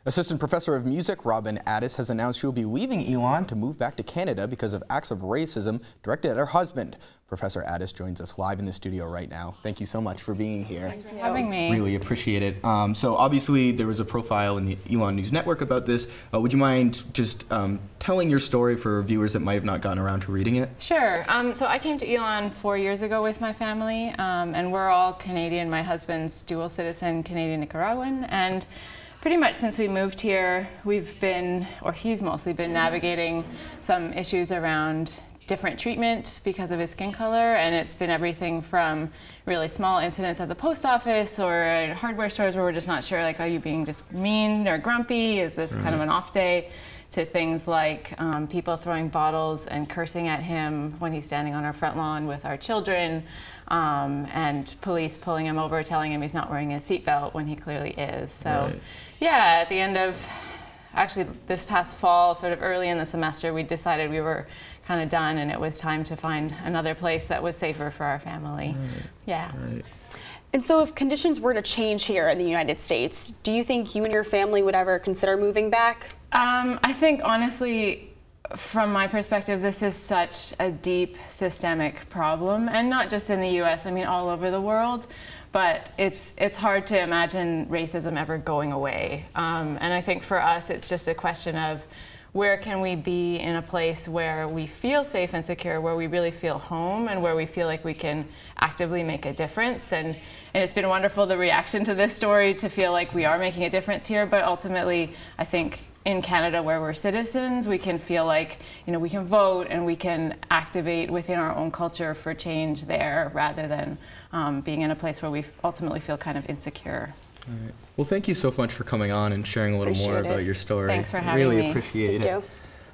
Assistant Professor of Music Robin Addis has announced she will be leaving Elon to move back to Canada because of acts of racism directed at her husband. Professor Addis joins us live in the studio right now. Thank you so much for being here. Thanks for having me. Really appreciate it. So obviously there was a profile in the Elon News Network about this. Would you mind just telling your story for viewers that might have not gotten around to reading it? Sure. So I came to Elon 4 years ago with my family, and we're all Canadian. My husband's dual citizen, Canadian-Nicaraguan, and pretty much since we moved here, we've been, or he's mostly been, navigating some issues around different treatment because of his skin color, and it's been everything from really small incidents at the post office or at hardware stores where we're just not sure, like, are you being just mean or grumpy? Is this kind of an off day? To things like people throwing bottles and cursing at him when he's standing on our front lawn with our children, and police pulling him over, telling him he's not wearing a seatbelt when he clearly is. So, yeah, at the end of, actually this past fall, sort of early in the semester, we decided we were kind of done and it was time to find another place that was safer for our family. Yeah. And so if conditions were to change here in the United States, do you think you and your family would ever consider moving back? I think, honestly, from my perspective, this is such a deep systemic problem, and not just in the US, I mean all over the world, but it's hard to imagine racism ever going away. And I think for us, it's just a question of where can we be in a place where we feel safe and secure, where we really feel home, and where we feel like we can actively make a difference. And it's been wonderful, the reaction to this story, to feel like we are making a difference here, but ultimately, I think in Canada, where we're citizens, we can feel like, you know, we can vote and we can activate within our own culture for change there, rather than being in a place where we ultimately feel kind of insecure. All right. Well, thank you so much for coming on and sharing a little more about your story. Thanks for having me. Really appreciate it.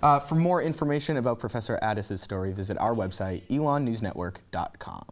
For more information about Professor Addis's story, visit our website, elonnewsnetwork.com.